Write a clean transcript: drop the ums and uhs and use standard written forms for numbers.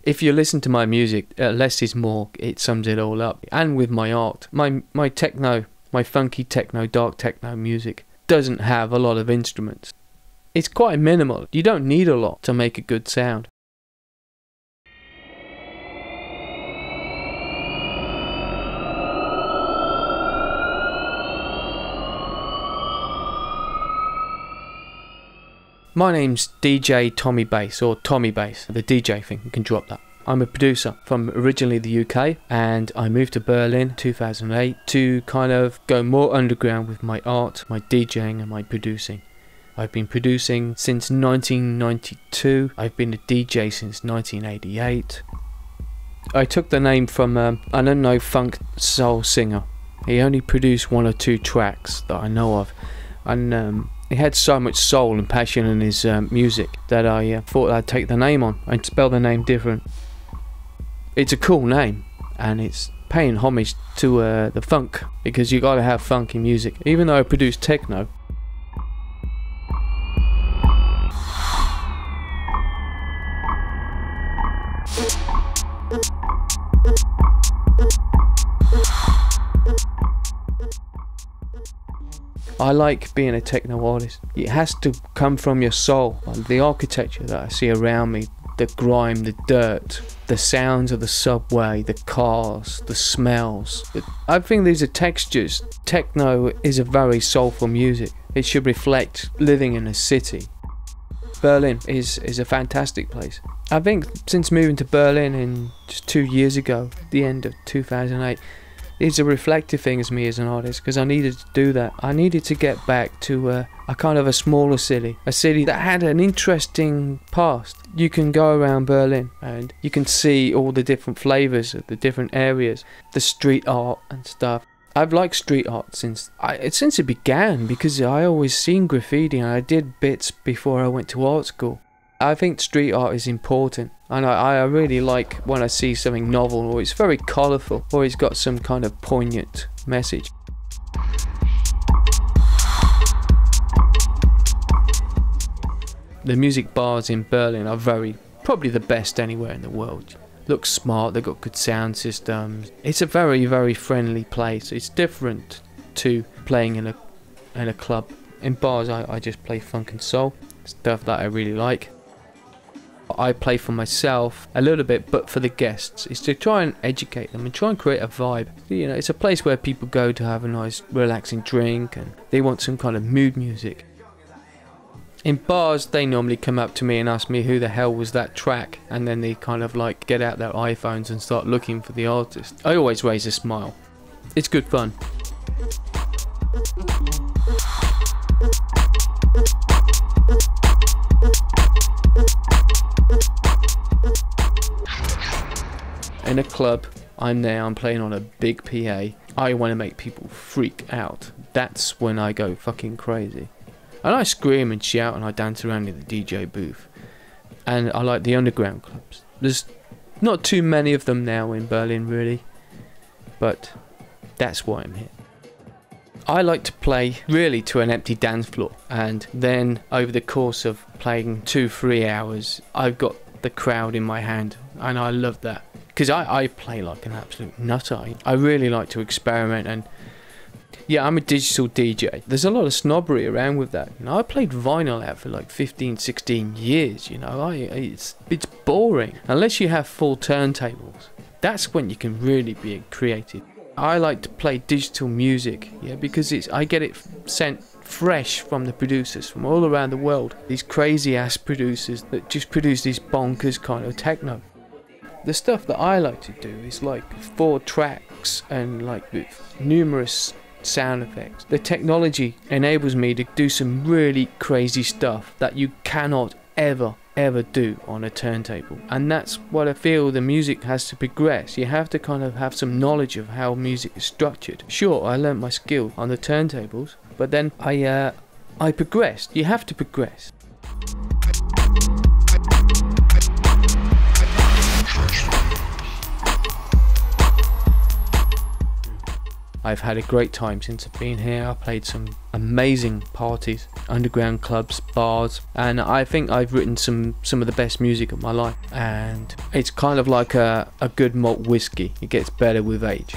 If you listen to my music, less is more, it sums it all up. And with my art, my techno, my funky techno, dark techno music doesn't have a lot of instruments. It's quite minimal. You don't need a lot to make a good sound. My name's DJ Tommy Bass, or Tommy Bass, the DJ thing, you can drop that. I'm a producer from originally the UK, and I moved to Berlin 2008 to kind of go more underground with my art, my DJing and my producing. I've been producing since 1992, I've been a DJ since 1988. I took the name from an unknown funk soul singer. He only produced 1 or 2 tracks that I know of, and he had so much soul and passion in his music that I thought I'd take the name on and spell the name different. It's a cool name, and it's paying homage to the funk, because you gotta have funky music. Even though I produce techno, I like being a techno artist. It has to come from your soul. The architecture that I see around me, the grime, the dirt, the sounds of the subway, the cars, the smells. I think these are textures. Techno is a very soulful music. It should reflect living in a city. Berlin is a fantastic place. I think since moving to Berlin in just 2 years ago, the end of 2008, it's a reflective thing as me as an artist, because I needed to do that. I needed to get back to a kind of a smaller city, a city that had an interesting past. You can go around Berlin and you can see all the different flavours of the different areas, the street art and stuff. I've liked street art since it began, because I always seen graffiti and I did bits before I went to art school. I think street art is important, and I really like when I see something novel, or it's very colourful, or it's got some kind of poignant message. The music bars in Berlin are probably the best anywhere in the world. Look smart, they've got good sound systems. It's a very, very friendly place. It's different to playing in a club. In bars, I just play funk and soul, stuff that I really like. I play for myself a little bit, but for the guests, it's to try and educate them and try and create a vibe. You know, it's a place where people go to have a nice relaxing drink, and they want some kind of mood music. In bars, they normally come up to me and ask me who the hell was that track, and then they kind of like get out their iPhones and start looking for the artist. I always raise a smile. It's good fun. In a club, I'm there, I'm playing on a big PA. I want to make people freak out. That's when I go fucking crazy. And I scream and shout and I dance around in the DJ booth. And I like the underground clubs. There's not too many of them now in Berlin, really. But that's why I'm here. I like to play really to an empty dance floor. And then over the course of playing 2-3 hours, I've got the crowd in my hand. And I love that. Because I play like an absolute nutter. I really like to experiment, and yeah, I'm a digital DJ. There's a lot of snobbery around with that. You know, I played vinyl out for like 15-16 years, you know. It's boring. Unless you have full turntables. That's when you can really be creative. I like to play digital music, yeah, because I get it sent fresh from the producers from all around the world. These crazy ass producers that just produce these bonkers kind of techno. The stuff that I like to do is like 4 tracks and like with numerous sound effects. The technology enables me to do some really crazy stuff that you cannot ever do on a turntable. And that's what I feel the music has to progress. You have to kind of have some knowledge of how music is structured. Sure, I learnt my skill on the turntables, but then I progressed. You have to progress. I I've had a great time since I've been here. I've played some amazing parties, underground clubs, bars, and I think I've written some of the best music of my life. And it's kind of like a good malt whiskey. It gets better with age.